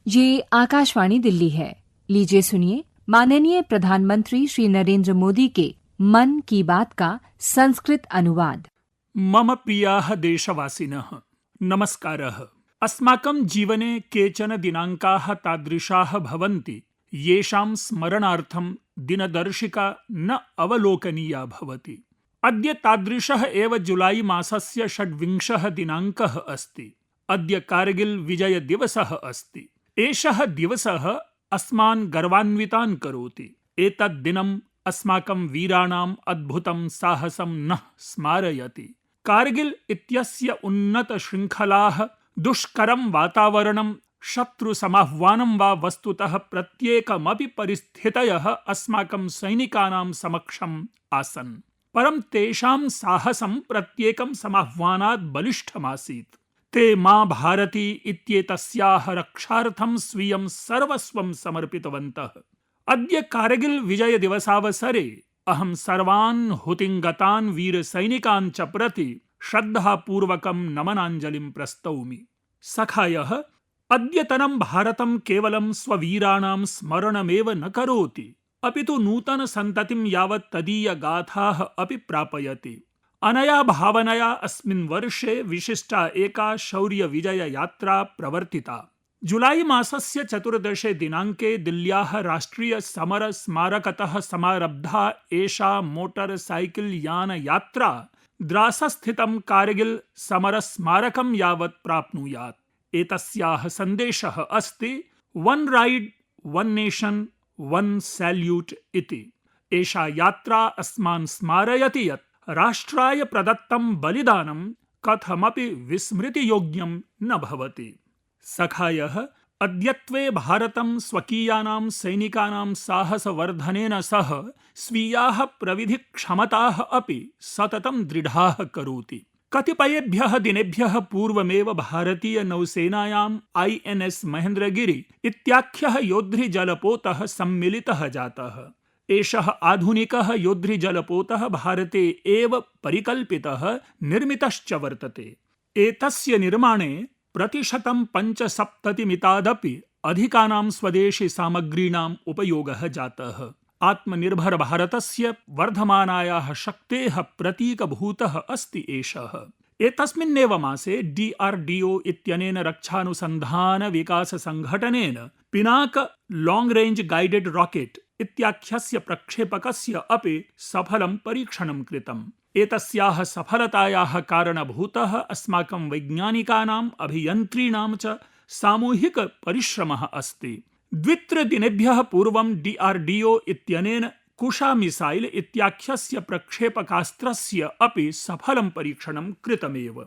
ये आकाशवाणी दिल्ली है। लीजिए सुनिए माननीय प्रधानमंत्री श्री नरेंद्र मोदी के मन की बात का संस्कृत अनुवाद। मम प्रियाः देशवासिनः, नमस्कारः। अस्माकं जीवने केचन दिनाङ्काः तादृशाः भवन्ति येषां स्मरणार्थं दिनदर्शिका न अवलोकनीया भवति। अद्य तादृशः एव जुलाई मासस्य 26 दिनाङ्कः अस्ति। अद्य कारगिल विजय दिवसः अस्ति। एषः दिवसः अस्मान् गर्वान्वितान् करोति। एतत् दिनम् अस्माकं वीराणाम् अद्भुतं साहसं नः स्मारयति। कारगिल इत्यस्य उन्नत शृङ्खलाः, दुष्करं वातावरणं, शत्रुसमाह्वानं वा वस्तुतः प्रत्येकमपि परिस्थितयः अस्माकं सैनिकानां समक्षम् आसन्। परं तेषां साहसं प्रत्येकं समाह्वानात् बलिष्ठमासीत्। ते मां भारती इत्येतस्याः रक्षार्थं स्वीयं सर्वस्वं समर्पितवन्तः। अद्य कारगिल विजय दिवसावसरे अहं सर्वान् हुतिङ्गतान् वीरसैनिकान् च प्रति श्रद्धापूर्वकं नमनाञ्जलिं प्रस्तौमि। सखायः, अद्यतनं भारतं केवलं स्ववीराणां स्मरणमेव न करोति, अपितु नूतनसन्ततिं यावत् तदीयगाथाः अपि प्रापयति। अनया भावनया अस्मिन् वर्षे विशिष्टा एका शौर्यविजययात्रा प्रवर्तिता। जुलाई मासस्य 14 दिनाङ्के दिल्ल्याः राष्ट्रियसमरस्मारकतः समारब्धा एषा मोटरसाइकिल् यानयात्रा द्रासस्थितं कारगिल समरस्मारकं यावत् प्राप्नुयात्। एतस्याः सन्देशः अस्ति one ride, one nation, one salute इति। एषा यात्रा अस्मान् स्मारयति यत् राष्ट्राय प्रदत्तं बलिदानं कथमपि विस्मृतियोग्यं न भवति। सखायः, अद्यत्वे भारतं स्वकीयानां सैनिकानां साहसवर्धनेन सह स्वीयाः प्रविधिक्षमताः अपि सततं दृढाः करोति। कतिपयेभ्यः दिनेभ्यः पूर्वमेव भारतीय नौसेनायाम् INS महेन्द्रगिरि इत्याख्यः योद्धृजलपोतः सम्मिलितः जातः। एषः आधुनिकः योद्धृजलपोतः भारते एव परिकल्पितः, निर्मितश्च वर्तते। एतस्य निर्माणे प्रतिशतं 75मितादपि अधिकानां स्वदेशी सामग्रीणाम् उपयोगः जातः। आत्मनिर्भर भारतस्य वर्धमानायाः शक्तेः प्रतीकभूतः अस्ति एषः। एतस्मिन्नेव मासे DRDO इत्यनेन रक्षानुसन्धान विकास संघटनेन Pinaka long range guided rocket इत्याख्यस्य प्रक्षेपकस्य अपि सफलं परीक्षणं कृतम्। एतस्याः सफलतायाः कारणभूतः अस्माकं वैज्ञानिकानाम्, अभियन्त्रीणां च सामूहिक परिश्रमः अस्ति। 2-3 दिनेभ्यः पूर्वं DRDO इत्यनेन कुशा मिसाइल इत्याख्यस्य प्रक्षेपकास्त्रस्य अपि सफलं परीक्षणं कृतमेव।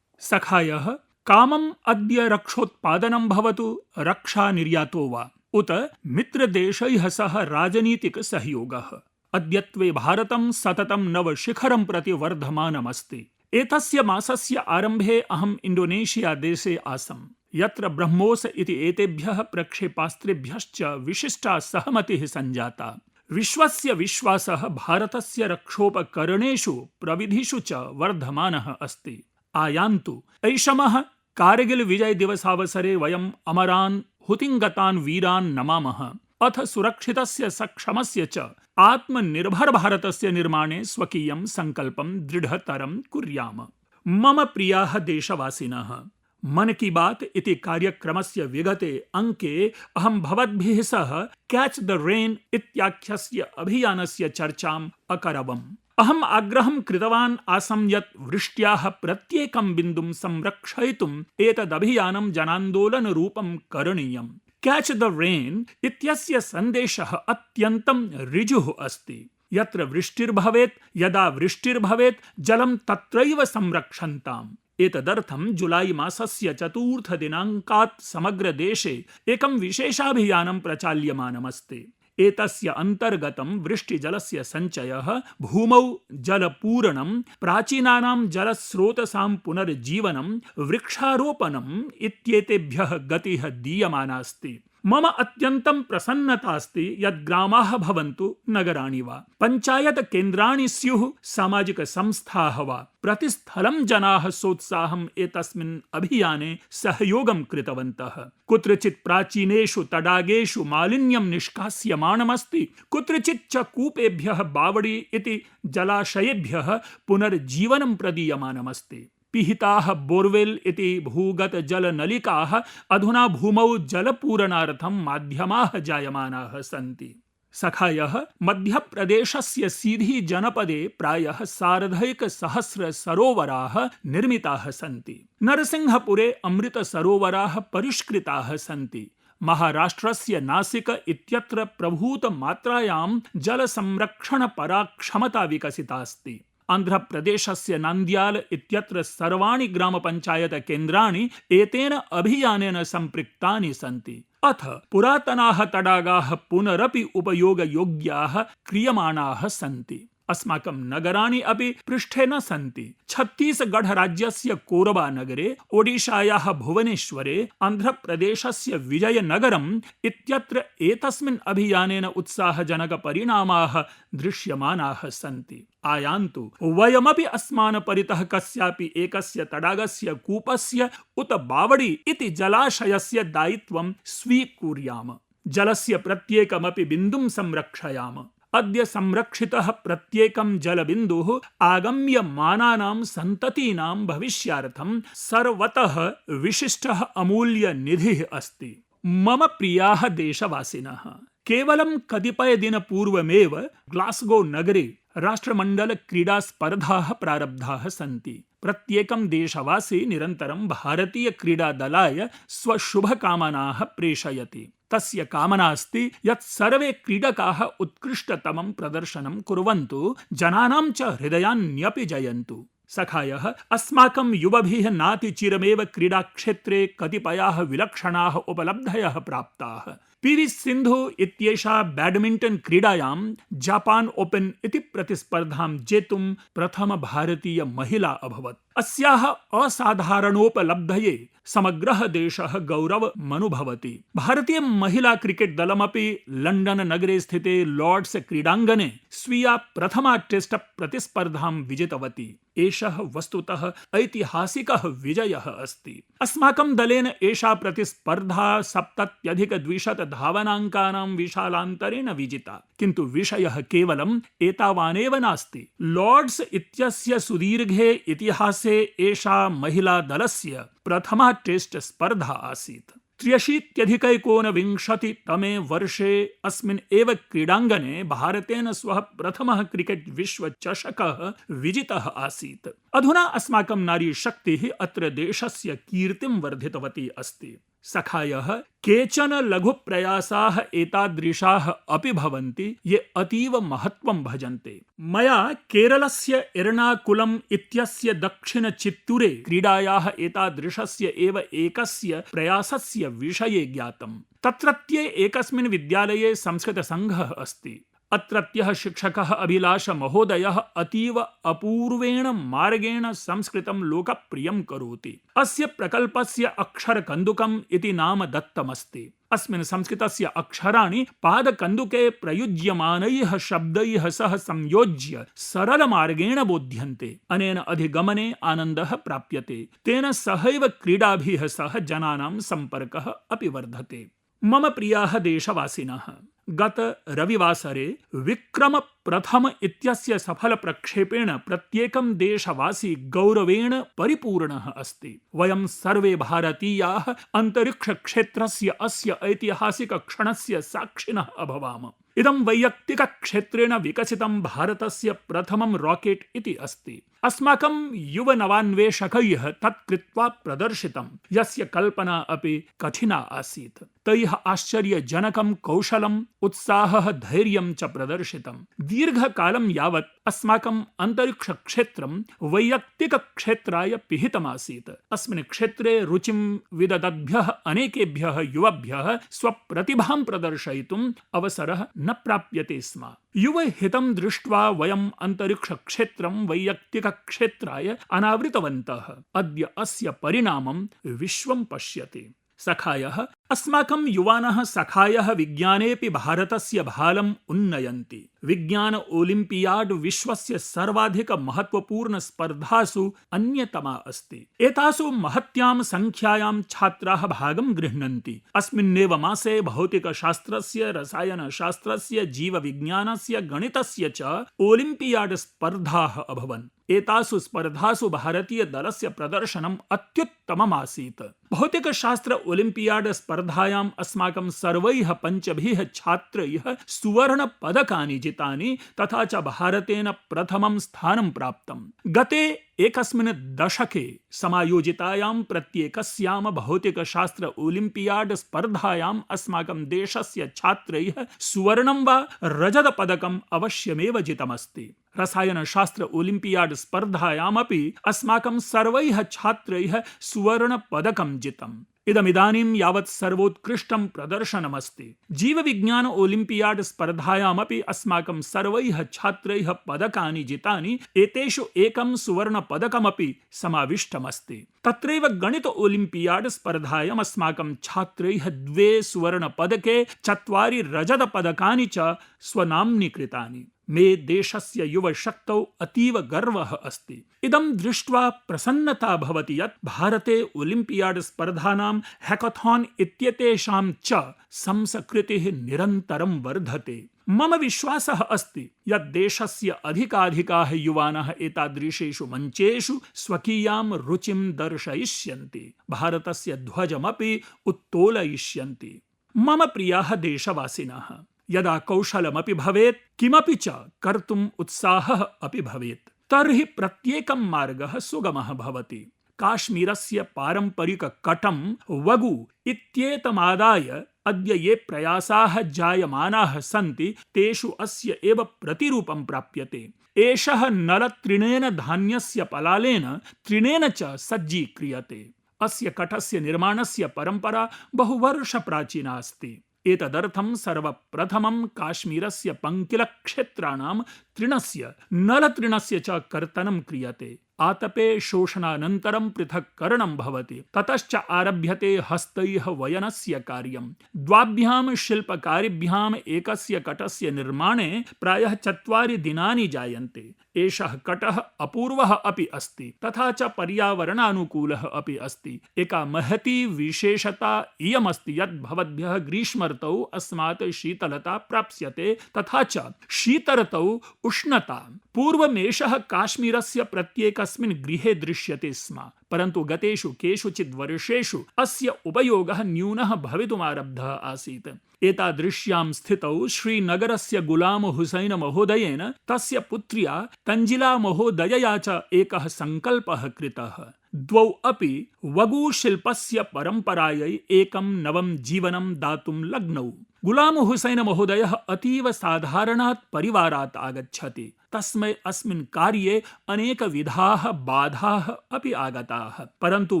सखायः, कामम् अद्य रक्षोत्पादनं भवतु, रक्षा निर्यातो वा, उत मित्रदेशैः सह राजनीतिक सहयोगः। अद्यत्वे भारतं सततं नवशिखरं प्रति वर्धमानमस्ति। एतस्य मासस्य आरम्भे अहम् इण्डोनेशिया देशे आसम्, यत्र ब्रह्मोस इति एतेभ्यः प्रक्षेपास्त्रेभ्यश्च विशिष्टा सहमतिः सञ्जाता। विश्वस्य विश्वासः भारतस्य रक्षोपकरणेषु प्रविधिषु च वर्धमानः अस्ति। आयान्तु ऐषमः कारगिल विजय दिवसावसरे वयम् अमरान् हुतिङ्गतान् वीरान् नमामः, अथ सुरक्षितस्य सक्षमस्य च आत्मनिर्भर भारतस्य निर्माणे स्वकीयं संकल्पं दृढतरं कुर्याम। मम प्रियाः देशवासिनः, मन की बात इति कार्यक्रमस्य विगते अंके अहं भवद्भिः सह कैच द रेन इत्याख्यस्य अभियानस्य चर्चाम् अकरवम्। अहम् आग्रहं कृतवान् आसं यत् वृष्ट्याः प्रत्येकं बिन्दुं संरक्षयितुम् एतदभियानं जनान्दोलनरूपं करणीयम्। कैच द रेन इत्यस्य सन्देशः अत्यन्तं ऋजुः अस्ति। यत्र वृष्टिर्भवेत्, यदा वृष्टिर्भवेत्, जलं तत्रैव संरक्षन्ताम्। एतदर्थं जुलाई मासस्य 4 दिनाङ्कात् समग्र देशे एकं विशेषाभियानं प्रचाल्यमानमस्ति। एतस्य अन्तर्गतं वृष्टिजलस्य सञ्चयः, भूमौ जलपूरणं, प्राचीनानां जलस्रोतसां पुनर्जीवनं, वृक्षारोपणम् इत्येतेभ्यः गतिः दीयमाना अस्ति। मम अत्यन्तं प्रसन्नता अस्ति यत् ग्रामाः भवन्तु नगराणि वा, पञ्चायत केन्द्राणि स्युः, सामाजिक संस्थाः वा, प्रतिस्थलं जनाः सोत्साहम् एतस्मिन् अभियाने सहयोगं कृतवन्तः। कुत्रचित् प्राचीनेषु तडागेषु मालिन्यं निष्कास्यमाणमस्ति, कुत्रचित् च कूपेभ्यः बावडी इति जलाशयेभ्यः पुनर्जीवनं प्रदीयमानमस्ति। पिहिताः बोर्वेल् इति भूगत जलनलिकाः अधुना भूमौ जलपूरणार्थं माध्यमाः जायमानाः सन्ति। सखायः मध्यप्रदेशस्य सीधी जनपदे प्रायः 1,500 सरोवराः निर्मिताः सन्ति। नरसिंहपुरे अमृतसरोवराः परिष्कृताः सन्ति। महाराष्ट्रस्य नासिक इत्यत्र प्रभूतमात्रायां जलसंरक्षणपराक्षमता विकसिता अस्ति। आन्ध्रप्रदेशस्य नान्द्याल इत्यत्र सर्वाणि ग्रामपञ्चायत केन्द्राणि एतेन अभियानेन सम्पृक्तानि सन्ति। अथ पुरातनाः तडागाः पुनरपि उपयोगयोग्याः क्रियमाणाः सन्ति। अस्माकं नगराणि अपि पृष्ठे न सन्ति। छत्तीसगढ़ राज्यस्य कोरबा नगरे, ओडिशायाः भुवनेश्वरे, आन्ध्रप्रदेशस्य विजयनगरम् इत्यत्र एतस्मिन् अभियानेन उत्साहजनकपरिणामाः दृश्यमानाः सन्ति। आयान्तु वयमपि अस्मान् परितः कस्यापि एकस्य तडागस्य, कूपस्य उत बावडी इति जलाशयस्य दायित्वं स्वीकुर्याम। जलस्य प्रत्येकमपि बिन्दुं संरक्षयाम। अद्य संरक्षितः प्रत्येकं जलबिन्दुः आगम्यमानानां सन्ततीनां भविष्यार्थं सर्वतः विशिष्टः अमूल्यनिधिः अस्ति। मम प्रियाः देशवासिनः, केवलं कतिपयदिनपूर्वमेव ग्लास्गो नगरे राष्ट्रमण्डल क्रीडास्पर्धाः प्रारब्धाः सन्ति। प्रत्येकं देशवासी निरन्तरं भारतीयक्रीडादलाय स्वशुभकामनाः प्रेषयति। तस्य कामना अस्ति यत् सर्वे क्रीडकाः उत्कृष्टतमं प्रदर्शनं कुर्वन्तु, जनानां च हृदयान्यपि जयन्तु। सखायः, अस्माकं युवभिः नातिचिरमेव क्रीडाक्षेत्रे कतिपयाः विलक्षणाः उपलब्धयः प्राप्ताः। पी.वी. सिन्धु इत्येषा बैडमिण्टन् क्रीडायां जापान ओपन इति प्रतिस्पर्धां जेतुं प्रथम भारतीय महिला अभवत्। अस्याः असाधारणोपलब्धये समग्रः देशः गौरवमनुभवति। भारतीय महिला क्रिकेट् दलमपि लण्डन नगरे स्थिते लॉर्ड्स क्रीडाङ्गणे स्वीया प्रथमा टेस्ट प्रतिस्पर्धां विजितवती। एषः वस्तुतः ऐतिहासिकः विजयः अस्ति। अस्माकं दलेन एषा प्रतिस्पर्धा 70,200 धावनाङ्कानां विशालान्तरेण विजिता। किन्तु विषयः केवलं एतावानेव नास्ति। लॉर्ड्स इत्यस्य सुदीर्घे इतिहासे एषा महिला दलस्य प्रथमा टेस्ट स्पर्धा आसीत्। 83,19 तमे वर्षे अस्मिन् एव क्रीडाङ्गणे भारतेन स्वः प्रथमः क्रिकेट् विश्वचषकः विजितः आसीत्। अधुना अस्माकं नारी शक्तिः अत्र देशस्य कीर्तिं वर्धितवती अस्ति। सखायः, केचन लघुप्रयासाः एतादृशाः अपि भवन्ति ये अतीव महत्त्वं भजन्ते। मया केरलस्य एर्नाकुलम् इत्यस्य दक्षिणचित्तूरे क्रीडायाः एतादृशस्य एव एकस्य प्रयासस्य विषये ज्ञातम्। तत्रत्ये एकस्मिन् विद्यालये संस्कृतसङ्घः अस्ति। अत्रत्यः शिक्षकः अभिलाष महोदयः अतीव अपूर्वेण मार्गेण संस्कृतं लोकप्रियं करोति। अस्य प्रकल्पस्य अक्षरकन्दुकम् इति नाम दत्तमस्ति। अस्मिन् संस्कृतस्य अक्षराणि पादकन्दुके प्रयुज्यमानैः शब्दैः सह संयोज्य सरलमार्गेण बोध्यन्ते। अनेन अधिगमने आनन्दः प्राप्यते। तेन सहैव क्रीडाभिः सह जनानां सम्पर्कः अपि वर्धते। मम प्रियाः देशवासिनः, गत रविवासरे विक्रम प्रथम इत्यस्य सफल प्रक्षेपेण प्रत्येकं देशवासी गौरवेण परिपूर्णः अस्ति। वयं सर्वे भारतीयाः अन्तरिक्षक्षेत्रस्य अस्य ऐतिहासिक क्षणस्य साक्षिणः अभवाम। इदं वैयक्तिकक्षेत्रेण विकसितं भारतस्य प्रथमं रॉकेट् इति अस्ति। अस्माकं युवनवान्वेषकैः तत् कृत्वा प्रदर्शितं, यस्य कल्पना अपि कठिना आसीत्। तैः आश्चर्यजनकं कौशलम्, उत्साहः, धैर्यं च प्रदर्शितम्। दीर्घकालं यावत् अस्माकम् अन्तरिक्षक्षेत्रं वैयक्तिकक्षेत्राय पिहितमासीत्। अस्मिन् क्षेत्रे रुचिं विददद्भ्यः अनेकेभ्यः युवभ्यः स्वप्रतिभां प्रदर्शयितुम् अवसरः न प्राप्यते स्म। युवहितं दृष्ट्वा वयम् अन्तरिक्षक्षेत्रं वैयक्तिकक्षेत्राय अनावृतवन्तः। अद्य अस्य परिणामं विश्वं पश्यति। सखायः, अस्माकं युवानः सखायः विज्ञानेऽपि भारतस्य भालम् उन्नयन्ति। विज्ञान ओलिम्पियाड् विश्वस्य सर्वाधिक महत्वपूर्ण स्पर्धासु अन्यतमा अस्ति। एतासु महत्यां संख्यायां छात्राः भागं गृह्णन्ति। अस्मिन्नेव मासे भौतिकशास्त्रस्य, रसायनशास्त्रस्य, जीवविज्ञानस्य, गणितस्य च ओलिम्पियाड् स्पर्धाः अभवन्। एतासु स्पर्धासु भारतीय दलस्य प्रदर्शनम् अत्युत्तमम् आसीत्। भौतिकशास्त्र ओलिम्पियाड् स्पर्धायाम् अस्माकं सर्वैः पञ्चभिः छात्रैः सुवर्णपदकानि जितानि तथा च भारतेन प्रथमं स्थानं प्राप्तम्। गते एकस्मिन् दशके समायोजितायां प्रत्येकस्यां भौतिकशास्त्र ओलिम्पियाड् स्पर्धायाम् अस्माकं देशस्य छात्रैः सुवर्णं वा रजतपदकम् अवश्यमेव जितमस्ति। रसायनशास्त्र ओलिम्पियाड् स्पर्धायामपि अस्माकं सर्वैः छात्रैः सुवर्णपदकं जितम्। इदमिदानीं यावत् सर्वोत्कृष्टं प्रदर्शनमस्ति। जीवविज्ञान ओलिम्पियाड् स्पर्धायामपि अस्माकं सर्वैः छात्रैः पदकानि जितानि। एतेषु एकं सुवर्णपदकमपि समाविष्टमस्ति। तत्रैव गणित ओलिम्पियाड् स्पर्धायाम् अस्माकं छात्रैः 2 सुवर्णपदके 4 रजतपदकानि च स्वनाम्नीकृतानि। मे देशस्य युवशक्तौ अतीव गर्वः अस्ति। इदं दृष्ट्वा प्रसन्नता भवति यत् भारते ओलिम्पियाड् स्पर्धानां हैकाथॉन् इत्येतेषां च संस्कृतिः निरन्तरं वर्धते। मम विश्वासः अस्ति यत् देशस्य अधिकाधिकाः युवानः एतादृशेषु मञ्चेषु स्वकीयां रुचिं दर्शयिष्यन्ति, भारतस्य ध्वजमपि उत्तोलयिष्यन्ति। मम प्रियाः देशवासिनः, यदा कौशलमपि भवेत्, किमपि च कर्तुम् उत्साहः अपि भवेत्, तर्हि प्रत्येकं मार्गः सुगमः भवति। काश्मीरस्य पारम्परिककटं वगु इत्येतमादाय अद्य ये प्रयासाः जायमानाः सन्ति तेषु अस्य एव प्रतिरूपं प्राप्यते। एषः नलतृणेन धान्यस्य पलालेन तृणेन च सज्जीक्रियते। अस्य कटस्य निर्माणस्य परम्परा बहुवर्षप्राचीना अस्ति। एतदर्थं सर्वप्रथमं काश्मीरस्य पङ्किलक्षेत्राणां तृणस्य, नलतृणस्य च कर्तनं क्रियते। आतपे शोषणानन्तरं पृथक्करणं भवति। ततश्च आरभ्यते हस्तैः वयनस्य कार्यम्। द्वाभ्यां शिल्पकारिभ्याम् एकस्य कटस्य निर्माणे प्रायः 4 दिनानि जायन्ते। एषः कटः अपूर्वः अपि अस्ति तथा च पर्यावरणानुकूलः अपि अस्ति। एका महती विशेषता इयमस्ति यत् भवद्भ्यः ग्रीष्मर्तौ अस्मात् शीतलता प्राप्स्यते तथा च शीतर्तौ उष्णता। पूर्वमेषः काश्मीरस्य प्रत्येकस्मिन् गृहे दृश्यते स्म, परन्तु गतेषु केषुचित् वर्षेषु अस्य उपयोगः न्यूनः भवितुमारब्धः आसीत्। एतादृश्यां स्थितौ श्रीनगरस्य गुलाम हुसैन महोदयेन तस्य पुत्र्या तंजिला महोदयया च एकः सङ्कल्पः कृतः। द्वौ अपि वगुशिल्पस्य परम्परायै एकं नवं जीवनं दातुं लग्नौ। गुलाम हुसैन महोदयः अतीव साधारणात् परिवारात् आगच्छति। तस्मै अस्मिन् कार्ये अनेकविधाः बाधाः अपि आगताः, परन्तु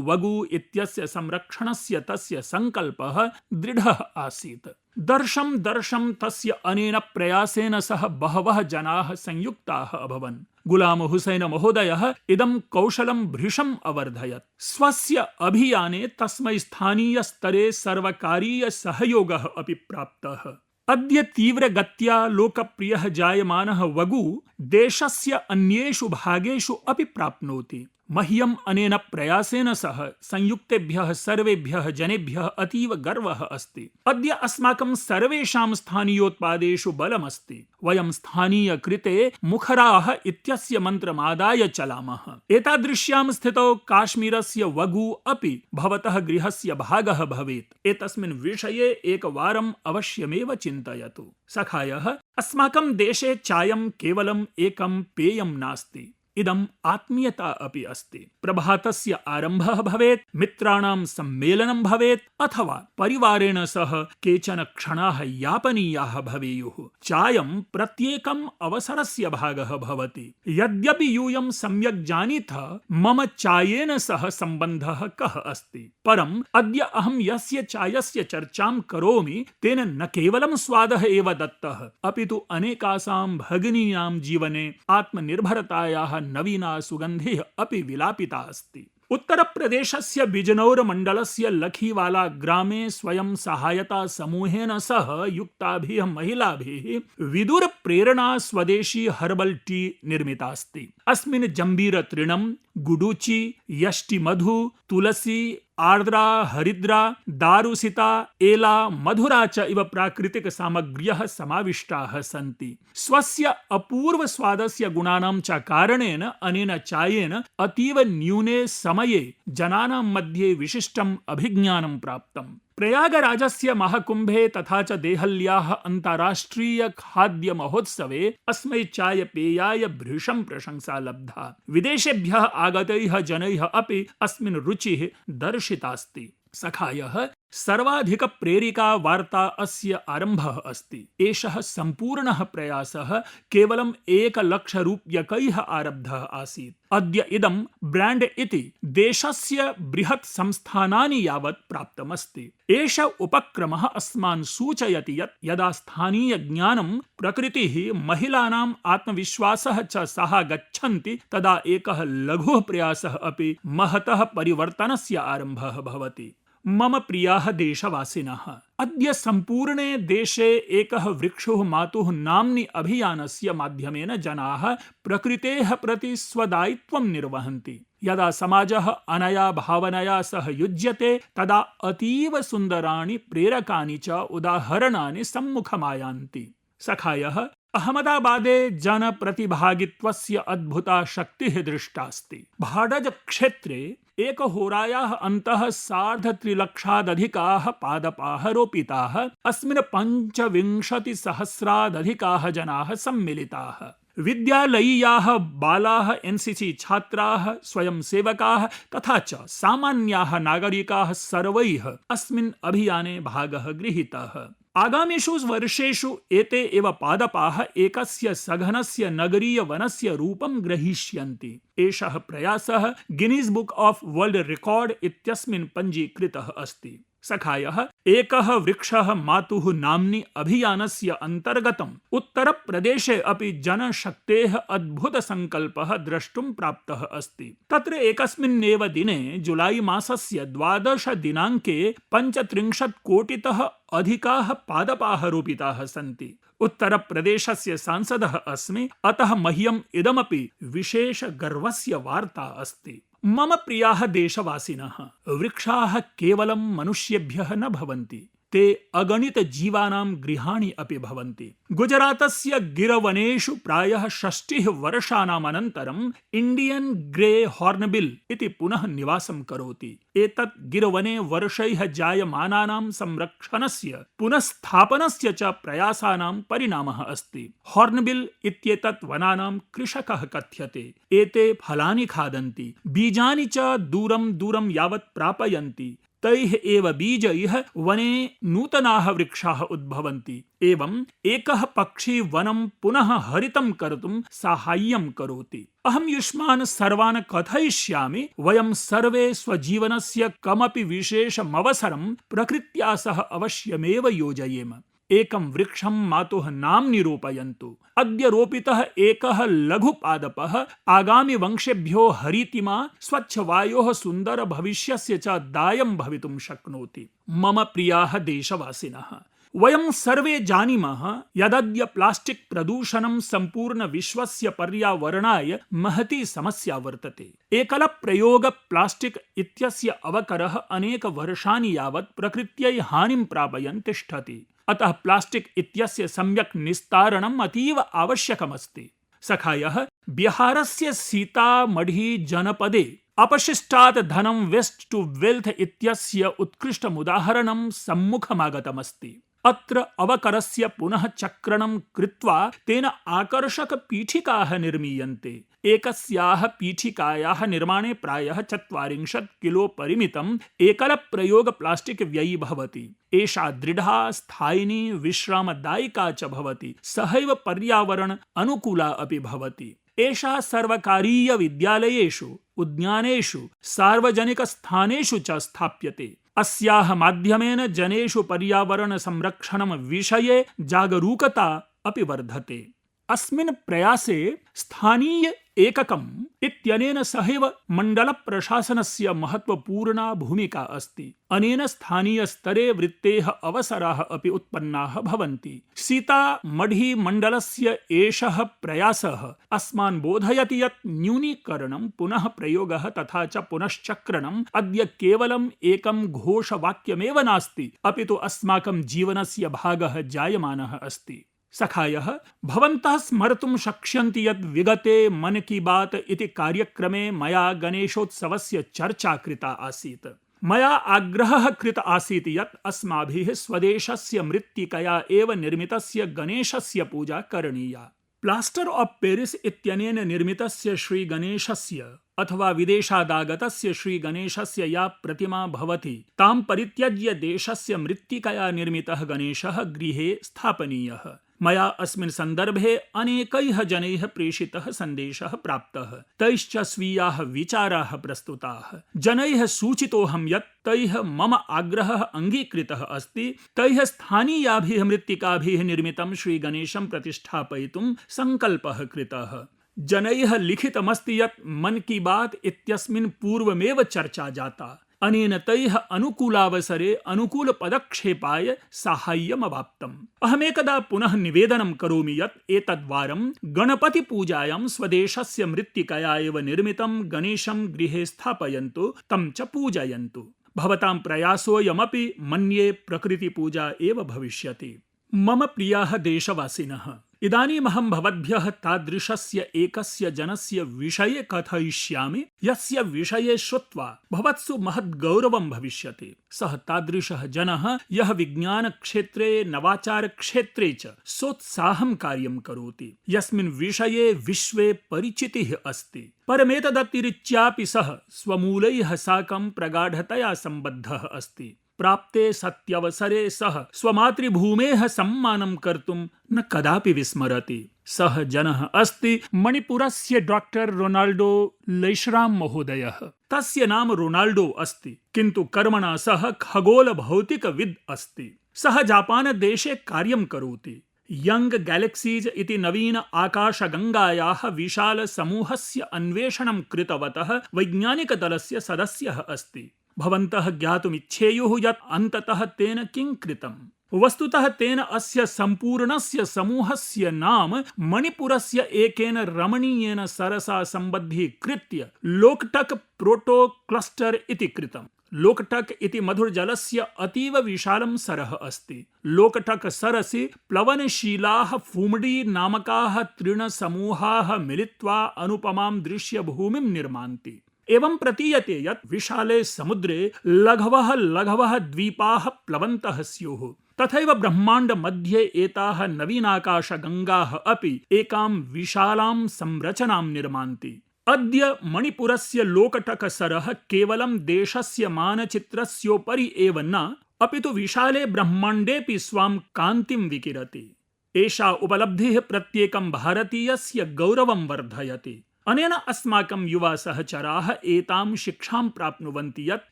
वगु इत्यस्य संरक्षणस्य तस्य सङ्कल्पः दृढः आसीत्। दर्शं तस्य अनेन प्रयासेन सह बहवः जनाः संयुक्ताः अभवन्। गुलाम हुसैन महोदयः इदं कौशलं भृशम् अवर्धयत्। स्वस्य अभियाने तस्मै स्थानीयस्तरे सर्वकारीय सहयोगः अपि प्राप्तः। अद्य तीव्रगत्या लोकप्रियः जायमानः वगु देशस्य अन्येषु भागेषु अपि प्राप्नोति। मह्यम् अनेन प्रयासेन सह संयुक्तेभ्यः सर्वेभ्यः जनेभ्यः अतीव गर्वः अस्ति। अद्य अस्माकं सर्वेषां स्थानीयोत्पादेषु बलमस्ति। वयं स्थानीयकृते मुखराः इत्यस्य मन्त्रमादाय चलामः। एतादृश्यां स्थितौ काश्मीरस्य वगु अपि भवतः गृहस्य भागः भवेत्। एतस्मिन् विषये एकवारम् अवश्यमेव चिन्तयतु। सखायः, अस्माकं देशे चायं केवलम् एकं पेयं नास्ति, इदम् आत्मीयता अपि अस्ति। प्रभातस्य आरम्भः भवेत्, मित्राणां सम्मेलनं भवेत् अथवा परिवारेण सह केचन क्षणाः यापनीयाः भवेयुः। चायं प्रत्येकम् अवसरस्य भागः भवति। यद्यपि यूयं सम्यक् जानीथ मम चायेन सह सम्बन्धः कः अस्ति, परम् अद्य अहं यस्य चायस्य चर्चां करोमि तेन न केवलं स्वादः एव दत्तः, अपि तु अनेकासां भगिनीनां जीवने आत्मनिर्भरतायाः नवीना सुगन्धिः अपि विलापिता अस्ति। उत्तरप्रदेशस्य बिजनौर मण्डलस्य लखीवाला ग्रामे स्वयं सहायता समूहेन सह युक्ताभिः महिलाभिः विदुर प्रेरणा स्वदेशी हर्बल टी निर्मितास्ति। अस्मिन् जम्बीर तृणं, गुडुचि, यष्टिमधु, तुलसी, आर्द्रा, हरिद्रा, दारुसिता, एला, मधुरा च इव प्राकृतिक सामग्र्यः समाविष्टाः सन्ति। स्वस्य अपूर्व स्वादस्य गुणानां च कारणेन अनेन चायेन अतीव न्यूने समये जनानां मध्ये विशिष्टम् अभिज्ञानं प्राप्तम्। प्रयागराजस्य महाकुम्भे तथा च देहल्याः अन्ताराष्ट्रिय खाद्य महोत्सवे अस्मै चाय पेयाय भृशं प्रशंसा लब्धा। विदेशेभ्यः आगतैः जनैः अपि अस्मिन् रुचिः दर्शितास्ति। सखायः सर्वाधिक प्रेरिका वार्ता अस्य आरम्भः अस्ति। एषः सम्पूर्णः प्रयासः केवलं 1,00,000 आरब्धः आसीत्। अद्य इदं ब्राण्ड् इति देशस्य बृहत् संस्थानानि यावत् प्राप्तमस्ति। एष उपक्रमः अस्मान् सूचयति यत् यदा स्थानीय ज्ञानं, प्रकृतिः, महिलानाम् आत्मविश्वासः च सह गच्छन्ति तदा एकः लघुः प्रयासः अपि महतः परिवर्तनस्य आरम्भः भवति। मम प्रियाः देशवासिनः, अद्य सम्पूर्णे देशे एकः वृक्षः मातुः नाम्नि अभियानस्य माध्यमेन जनाः प्रकृतेः प्रति स्वदायित्वं निर्वहन्ति। यदा समाजः अनया भावनया सह युज्यते तदा अतीव सुन्दराणि प्रेरकानि च उदाहरणानि सम्मुखमायान्ति। सखायः, अहमदाबादे जनप्रतिभागित्वस्य अद्भुता शक्तिः दृष्टास्ति। भाडज क्षेत्रे एकहोरायाः अन्तः 3,50,000 पादपाः रोपिताः। अस्मिन् 25,000 जनाः सम्मिलिताः। विद्यालयीयाः बालाः, एनसीसी छात्राः, स्वयंसेवकाः तथा च सामान्याः नागरिकाः सर्वैः अस्मिन् अभियाने भागः गृहीतः। आगामिषु वर्षेषु एते एव पादपाः एकस्य सघनस्य नगरीय वनस्य रूपं ग्रहीष्यन्ति। एषः प्रयासः गिनीस् बुक् आफ् वर्ल्ड् रेकॉर्ड इत्यस्मिन् पञ्जीकृतः अस्ति। सखायः, एकः वृक्षः मातुः नाम्नि अभियानस्य अन्तर्गतम् उत्तरप्रदेशे अपि जनशक्तेः अद्भुतसङ्कल्पः द्रष्टुं प्राप्तः अस्ति। तत्र एकस्मिन्नेव दिने जुलाई मासस्य 12 दिनाङ्के 35 कोटितः अधिकाः पादपाः रोपिताः सन्ति। उत्तरप्रदेशस्य सांसदः अस्मि, अतः मह्यम् इदमपि विशेष गर्वस्य वार्ता अस्ति। मम प्रियाः देशवासिनः, वृक्षाः केवलं मनुष्येभ्यः न भवन्ति, ते अगणित जीवानां गृहाणि अपि भवन्ति। गुजरातस्य गिरवनेषु प्रायः 60 वर्षाणाम् अनन्तरम् इण्डियन् ग्रे हॉर्नबिल इति पुनः निवासं करोति। एतत् गिरवने वर्षैः जायमानानां संरक्षणस्य पुनःस्थापनस्य च प्रयासानां परिणामः अस्ति। हॉर्नबिल इत्येतत् वनानां कृषकः कथ्यते। एते फलानि खादन्ति, बीजानि च दूरं दूरं यावत् प्रापयन्ति। तैः एव बीजैः वने नूतनाः वृक्षाः उद्भवन्ति। एवं एकः पक्षी वनं पुनः हरितं कर्तुं साहाय्यं करोति। अहं युष्मान् सर्वान् कथयिष्यामि, वयं सर्वे स्वजीवनस्य कमपि विशेषमवसरं प्रकृत्या सह अवश्यमेव योजयेम। एकं वृक्षं मातुः नाम्नि रोपयन्तु। अद्य रोपितः एकः लघुपादपः आगामि वंशेभ्यो हरितिमा, स्वच्छवायोः सुन्दर भविष्यस्य च दायं भवितुं शक्नोति। मम प्रियाः देशवासिनः, वयं सर्वे जानीमः यदद्य प्लास्टिक् प्रदूषणं सम्पूर्ण विश्वस्य पर्यावरणाय महती समस्या वर्तते। एकलप्रयोग प्लास्टिक् इत्यस्य अवकरः अनेक वर्षाणि यावत् प्रकृत्यै हानिं प्रापयन् तिष्ठति। अतः प्लास्टिक् इत्यस्य सम्यक् निस्तारणम् अतीव आवश्यकमस्ति। सखायः, बिहारस्य सीतामढ़ी जनपदे अपशिष्टात् धनं वेस्ट टू वेल्थ इत्यस्य उत्कृष्टमुदाहरणं सम्मुखमागतमस्ति। अत्र अवकरस्य पुनः चक्रणं कृत्वा तेन आकर्षक पीठिकाः निर्मीयन्ते। एकस्याः पीठिकायाः निर्माणे प्रायः 40 किलो परिमितम् एकलप्रयोग प्लास्टिक् व्ययी भवति। एषा दृढा, स्थायिनी, विश्रामदायिका च भवति, सहैव पर्यावरण अनुकूला अपि भवति। एषा सर्वकारीय विद्यालयेषु, उद्यानेषु, सार्वजनिकस्थानेषु च स्थाप्यते। अस्याः माध्यमेन जनेषु पर्यावरण संरक्षणं विषये जागरूकता अपि वर्धते। अस्मिन् प्रयासे स्थानीय एककम् इत्यनेन सहैव मण्डलप्रशासनस्य महत्वपूर्णा भूमिका अस्ति। अनेन स्थानीयस्तरे वृत्तेः अवसराः अपि उत्पन्नाः भवन्ति। सीतामढ़ी मण्डलस्य एषः प्रयासः अस्मान् बोधयति यत् न्यूनीकरणं, पुनः प्रयोगः तथा च पुनश्चक्रणम् अद्य केवलम् एकं घोषवाक्यमेव नास्ति, अपि तु अस्माकं जीवनस्य भागः जायमानः अस्ति। सखायः, भवन्तः स्मर्तुं शक्ष्यन्ति यत् विगते मन की बात इति कार्यक्रमे मया गणेशोत्सवस्य चर्चा कृता आसीत्। मया आग्रहः कृत आसीत् यत् अस्माभिः स्वदेशस्य मृत्तिकया एव निर्मितस्य गणेशस्य पूजा करणीया। प्लास्टर ऑफ पेरिस इत्यनेन निर्मितस्य श्री गणेशस्य अथवा विदेशादागतस्य श्री गणेशस्य या प्रतिमा भवति तां परित्यज्य देशस्य मृत्तिकया निर्मितः गणेशः गृहे स्थापनीयः। मया अस्मिन् सन्दर्भे अनेकैः जनैः प्रेषितः सन्देशः प्राप्तः। तैश्च स्वीयाः विचाराः प्रस्तुताः। जनैः सूचितोऽहं यत् तैः मम आग्रहः अङ्गीकृतः अस्ति। तैः स्थानीयाभिः मृत्तिकाभिः निर्मितं श्रीगणेशं प्रतिष्ठापयितुं सङ्कल्पः कृतः। जनैः लिखितमस्ति यत् मन की बात इत्यस्मिन् पूर्वमेव चर्चा जाता। अनेन तैः अनुकूलावसरे अनुकूलपदक्षेपाय साहाय्यमवाप्तम्। अहमेकदा पुनः निवेदनं करोमि यत् एतद्वारं गणपतिपूजायां स्वदेशस्य मृत्तिकया एव निर्मितं गणेशं गृहे स्थापयन्तु, तं च पूजयन्तु। भवतां प्रयासोऽयमपि मन्ये प्रकृतिपूजा एव भविष्यति। मम प्रियाः देशवासिनः, इदानीमहं भवद्भ्यः तादृशस्य एकस्य जनस्य विषये कथयिष्यामि यस्य विषये श्रुत्वा भवत्सु महद्गौरवं भविष्यति। सः तादृशः जनः यः विज्ञानक्षेत्रे, नवाचारक्षेत्रे च सोत्साहं कार्यं करोति, यस्मिन् विषये विश्वे परिचितिः अस्ति। परमेतदतिरिच्यापि सः स्वमूलैः साकं प्रगाढतया सम्बद्धः अस्ति। प्राप्ते सत्यवसरे सः स्वमातृभूमेः सम्मानं कर्तुं न कदापि विस्मरति। सः जनः अस्ति मणिपुरस्य डॉक्टर रोनाल्डो लैश्राम महोदयः। तस्य नाम रोनाल्डो अस्ति, किन्तु कर्मणा सः खगोलभौतिकविद् अस्ति। सः जापानदेशे कार्यं करोति। यंग गैलेक्सीज इति नवीन आकाशगंगायाः विशालसमूहस्य अन्वेषणं कृतवतः वैज्ञानिकदलस्य सदस्यः अस्ति। भवन्तः ज्ञातुमिच्छेयुः यत् अन्ततः तेन किं कृतम्। वस्तुतः तेन अस्य सम्पूर्णस्य समूहस्य नाम मणिपुरस्य एकेन रमणीयेन सरसा सम्बद्धीकृत्य लोकटक प्रोटो क्लस्टर इति कृतम्। लोकटक इति मधुरजलस्य अतीव विशालं सरः अस्ति। लोकटक सरसि प्लवनशीलाः फूमडी नामकाः तृणसमूहाः मिलित्वा अनुपमां दृश्यभूमिं निर्मान्ति। एवं प्रतीयते यत् विशाले समुद्रे लघवः द्वीपाः प्लवन्तः स्युः। तथैव ब्रह्माण्ड मध्ये एताः नवीनाकाशगंगाः अपि एकां विशालां संरचनां निर्मान्ति। अद्य मणिपुरस्य लोकटकसरः केवलं देशस्य मानचित्रस्योपरि एव न, अपि तु विशाले ब्रह्माण्डेऽपि स्वां कान्तिं विकिरति। एषा उपलब्धिः प्रत्येकं भारतीयस्य गौरवं वर्धयति। अनेन अस्माकं युवा सहचराः एतां शिक्षां प्राप्नुवन्ति यत्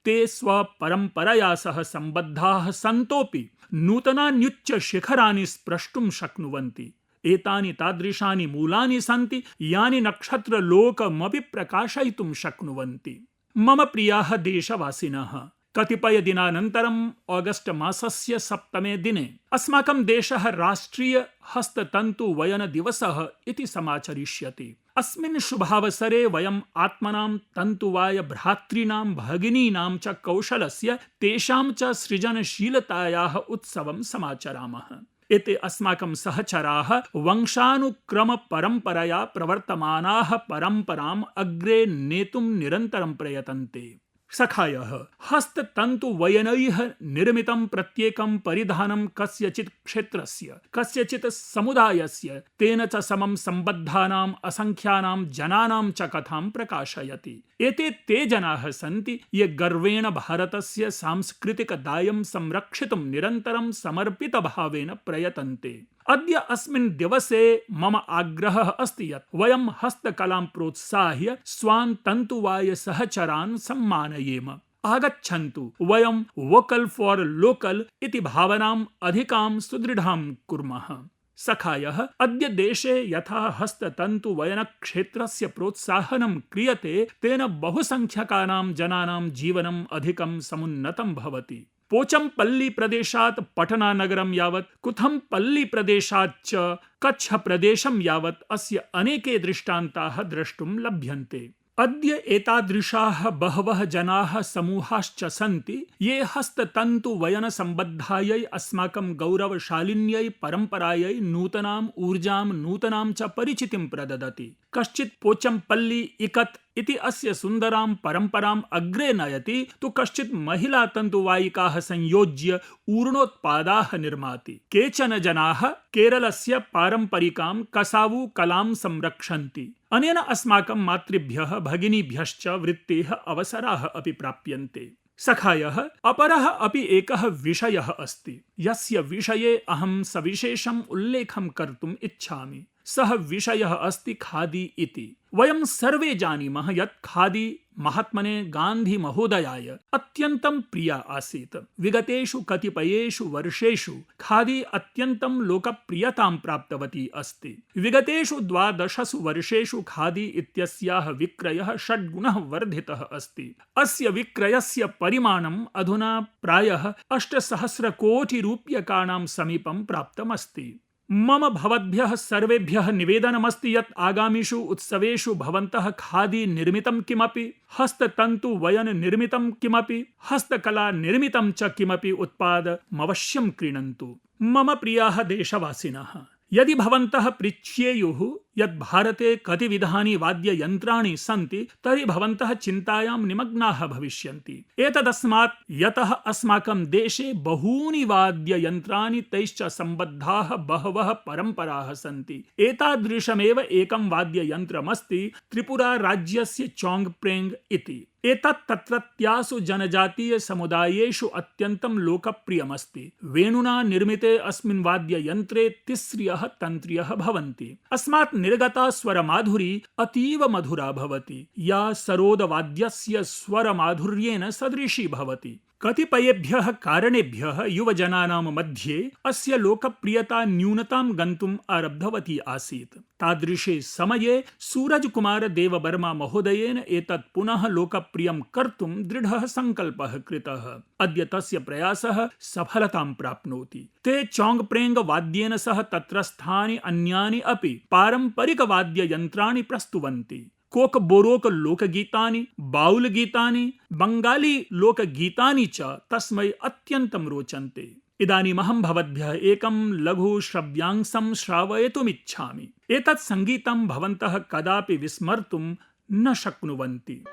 ते स्वपरम्परया सह सम्बद्धाः सन्तोऽपि नूतनान्युच्च शिखराणि स्प्रष्टुं शक्नुवन्ति। एतानि तादृशानि मूलानि सन्ति यानि नक्षत्रलोकमपि प्रकाशयितुं शक्नुवन्ति। मम प्रियाः देशवासिनः, कतिपयदिनानन्तरम् ऑगस्ट मासस्य 7 दिने अस्माकं देशः राष्ट्रिय हस्ततन्तुवयन दिवसः इति समाचरिष्यति। अस्मिन् शुभावसरे वयम् आत्मनां तन्तुवाय भ्रातॄणां भगिनीनां च कौशलस्य, तेषां च सृजनशीलतायाः उत्सवं समाचरामः। एते अस्माकं सहचराः वंशानुक्रम परम्परया प्रवर्तमानाः परम्पराम् अग्रे नेतुं निरन्तरं प्रयतन्ते। सखायः, हस्ततन्तुवयनैः निर्मितं प्रत्येकं परिधानं कस्यचित् क्षेत्रस्य, कस्यचित् समुदायस्य, तेन च समं सम्बद्धानाम् असंख्यानां जनानां च कथां प्रकाशयति। एते ते जनाः सन्ति ये गर्वेण भारतस्य सांस्कृतिकदायं संरक्षितुं निरन्तरं समर्पितभावेन प्रयतन्ते। अद्य अस्मिन् दिवसे मम आग्रहः अस्ति यत् वयं हस्तकलां प्रोत्साह्य स्वान् तन्तुवाय सहचरान् सम्मानयेम। आगच्छन्तु वयं वोकल फॉर लोकल इति भावनाम् अधिकां सुदृढां कुर्मः। सखायः अद्य देशे यथा हस्ततन्तुवयनक्षेत्रस्य प्रोत्साहनं क्रियते तेन बहुसंख्यकानां जनानां जीवनम् अधिकं समुन्नतं भवति। पोचम्पल्ली प्रदेशात् पटना नगरं यावत्, कुथम्पल्ली प्रदेशात् च कच्छ प्रदेशं यावत् अस्य अनेके दृष्टान्ताः द्रष्टुं लभ्यन्ते। अद्य एतादृशाः बहवः जनाः समूहाश्च सन्ति ये हस्ततन्तुवयन सम्बद्धायै अस्माकं गौरवशालिन्यै परम्परायै नूतनाम् ऊर्जां नूतनां च परिचितिं प्रददति। कश्चित् पोचम्पल्ली इकत् इति अस्य सुन्दरां परम्पराम् अग्रे नयति तु कश्चित् महिला तन्तुवायिकाः संयोज्य ऊर्णोत्पादाः निर्माति। केचन जनाः केरलस्य पारम्परिकां कसावु कलां संरक्षन्ति। अनेन अस्माकं मातृभ्यः भगिनीभ्यश्च वृत्तेः अवसराः अपि प्राप्यन्ते। सखायः अपरः अपि एकः विषयः अस्ति यस्य विषये अहं सविशेषम् उल्लेखं कर्तुम् इच्छामि। सः विषयः अस्ति खादी इति। वयं सर्वे जानीमः यत् खादी महात्मने गान्धी महोदयाय अत्यन्तं प्रिया आसीत्। विगतेषु कतिपयेषु वर्षेषु खादी अत्यन्तं लोकप्रियतां प्राप्तवती अस्ति। विगतेषु 12 वर्षेषु खादी इत्यस्याः विक्रयः 6 गुणः वर्धितः अस्ति। अस्य विक्रयस्य परिमाणम् अधुना प्रायः 8,000 कोटि रूप्यकाणां समीपं प्राप्तमस्ति। मम भवद्भ्यः सर्वेभ्यः निवेदनमस्ति यत् आगामिषु उत्सवेषु भवन्तः खादी निर्मितं किमपि, हस्ततन्तुवयन निर्मितं किमपि, हस्तकला निर्मितं च किमपि उत्पादमवश्यं क्रीणन्तु। मम प्रियाः देशवासिनः, यदि भवन्तः पृच्छेयुः यत् भारते कति विधानि वाद्ययन्त्राणि सन्ति तर्हि भवन्तः चिन्तायां निमग्नाः भविष्यन्ति। एतदस्मात् यतः अस्माकं देशे बहूनि वाद्ययन्त्राणि तैश्च सम्बद्धाः बहवः परम्पराः सन्ति। एतादृशमेव एकं वाद्ययन्त्रमस्ति त्रिपुरा राज्यस्य चोङ्गप्रेङ्ग् इति। एतत् तत्रत्यासु जनजातीय समुदायेषु अत्यन्तं लोकप्रियमस्ति। वेणुना निर्मिते अस्मिन् वाद्ययन्त्रे तिस्र्यः तन्त्र्यः भवन्ति। अस्मात् निर्गता स्वरमाधुरी अतीव मधुरा भवति, या सरोदवाद्यस्य स्वरमाधुर्येण सदृशी भवति। कतिपयेभ्यः कारणेभ्यः युवजनानां मध्ये अस्य लोकप्रियता न्यूनतां गन्तुम् आरब्धवती आसीत्। तादृशे समये सूरजकुमार देववर्मा महोदयेन एतत् पुनः लोकप्रियं कर्तुं दृढः सङ्कल्पः कृतः। अद्य तस्य प्रयासः सफलतां प्राप्नोति। ते चोङ्गप्रेङ्ग् वाद्येन सह तत्रस्थानि अन्यानि अपि पारम्परिकवाद्ययन्त्राणि प्रस्तुवन्ति। कोकबोरोक लोकगीतानि, बाउल गीतानि, बंगाली लोकगीतानि च तस्मै अत्यन्तं रोचन्ते। इदानीमहं भवद्भ्यः एकं लघु श्रव्यांशं श्रावयितुमिच्छामि। एतत् सङ्गीतं भवन्तः कदापि विस्मर्तुं न शक्नुवन्ति।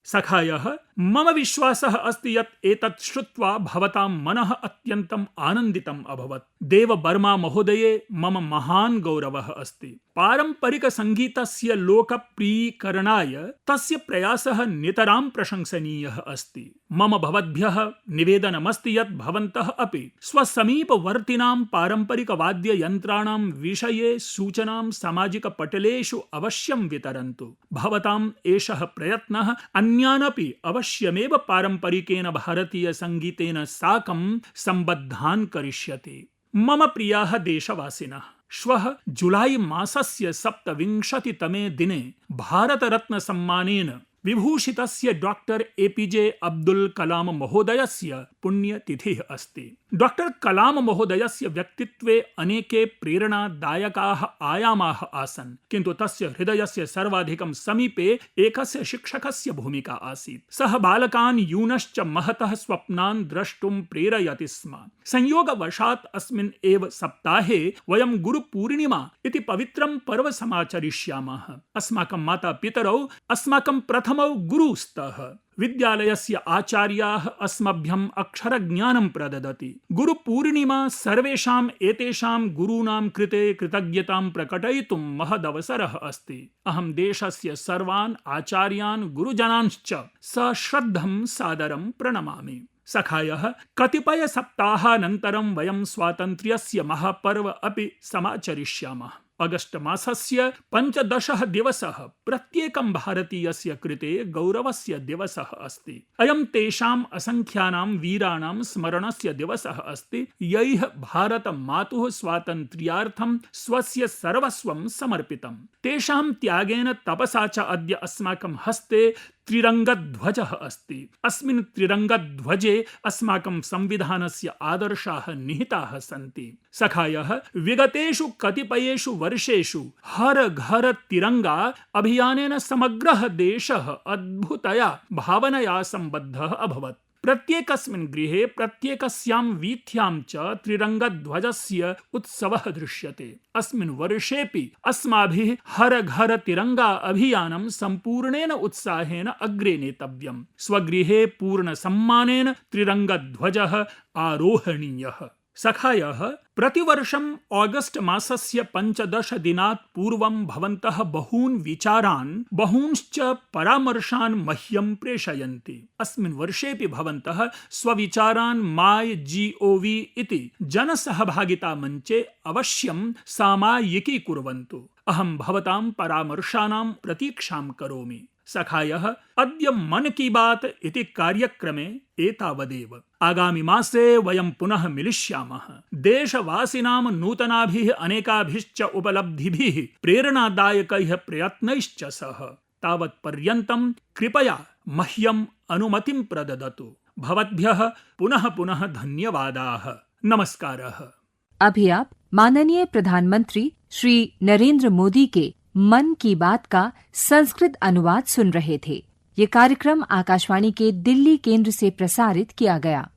सखायः, मम विश्वासः अस्ति यत् एतत् श्रुत्वा भवतां मनः अत्यन्तम् आनन्दितम् अभवत्। देववर्मा महोदये मम महान् गौरवः अस्ति। पारम्परिकसङ्गीतस्य लोकप्रियीकरणाय तस्य प्रयासः नितरां प्रशंसनीयः अस्ति। मम भवद्भ्यः निवेदनमस्ति यत् भवन्तः अपि स्वसमीपवर्तिनां पारम्परिकवाद्ययन्त्राणां विषये सूचनां सामाजिकपटलेषु अवश्यं वितरन्तु। भवताम् एषः प्रयत्नः अन्यानपि अवश्यमेव पारम्परिकेन भारतीयसङ्गीतेन साकं सम्बद्धान् करिष्यति। मम प्रियाः देशवासिनः, श्वः जुलाई मासस्य 27तमे दिने भारतरत्नसम्मानेन विभूषितस्य डॉक्टर एपीजे अब्दुल कलाम महोदयस्य पुण्यतिथिः अस्ति। डॉक्टर कलाम महोदयस्य व्यक्तित्वे अनेके प्रेरणादायकाः आयामाः आसन्, किन्तु तस्य हृदयस्य सर्वाधिकं समीपे एकस्य शिक्षकस्य भूमिका आसीत्। सः बालकान् यूनश्च महतः स्वप्नान् द्रष्टुं प्रेरयति स्म। संयोगवशात् अस्मिन् एव सप्ताहे वयं गुरुपूर्णिमा इति पवित्रं पर्व समाचरिष्यामः। अस्माकं मातापितरौ अस्माकं प्रथमौ गुरुस्तः। विद्यालयस्य आचार्याः अस्मभ्यम् अक्षरज्ञानं प्रददति। गुरुपूर्णिमा सर्वेषाम् एतेषां गुरूणां कृते कृतज्ञतां प्रकटयितुं महदवसरः अस्ति। अहं देशस्य सर्वान् आचार्यान् गुरुजनांश्च सश्रद्धं सादरं प्रणमामि। सखायः, कतिपय सप्ताहानन्तरं वयं स्वातन्त्र्यस्य महापर्व अपि समाचरिष्यामः। अगस्ट मासस्य 15 दिवसः प्रत्येकं भारतीयस्य कृते गौरवस्य दिवसः अस्ति। अयं तेषाम् असंख्यानां वीराणां स्मरणस्य दिवसः अस्ति, यैः भारतमातुः स्वातन्त्र्यार्थं स्वस्य सर्वस्वं समर्पितम्। तेषां त्यागेन तपसा च अद्य अस्माकं हस्ते त्रिरङ्गध्वजः अस्ति। अस्मिन् त्रिरङ्गध्वजे अस्माकं संविधानस्य आदर्शाः निहिताः सन्ति। सखायः, विगतेषु कतिपयेषु वर्षेषु हर घर तिरंगा अभियानेन समग्रः देशः अद्भुतया भावनया सम्बद्धः अभवत्। प्रत्येकस्मिन् गृहे प्रत्येकस्यां वीथ्यां च त्रिरङ्गध्वजस्य उत्सवः दृश्यते। अस्मिन् वर्षेऽपि अस्माभिः हर घर तिरंगा अभियानं सम्पूर्णेन उत्साहेन अग्रे नेतव्यम्। स्वगृहे पूर्णसम्मानेन त्रिरङ्गध्वजः आरोहणीयः। सखायः, प्रतिवर्षम् ऑगस्ट मासस्य 15 दिनात् पूर्वं भवन्तः बहून् विचारान् बहूंश्च परामर्शान् मह्यं प्रेषयन्ति। अस्मिन् वर्षेऽपि भवन्तः स्वविचारान् MyGov इति जनसहभागिता मञ्चे अवश्यं सामायिकीकुर्वन्तु। अहं भवतां परामर्शानां प्रतीक्षां करोमि। सखायः, अद्य मन की बात इति कार्यक्रमे एतावदेव। आगामि मासे वयं पुनः मिलिष्यामः। देशवासिनां नूतनाभिः अनेकाभिश्च उपलब्धिभिः प्रेरणादायकैः प्रयत्नैश्च सह। तावत्पर्यन्तं कृपया मह्यम् अनुमतिं प्रददतु। भवद्भ्यः पुनः पुनः धन्यवादाः। नमस्कारः। अभी आप माननीय प्रधानमंत्री श्री नरेंद्र मोदी के मन की बात का संस्कृत अनुवाद सुन रहे थे। ये कार्यक्रम आकाशवाणी के दिल्ली केंद्र से प्रसारित किया गया।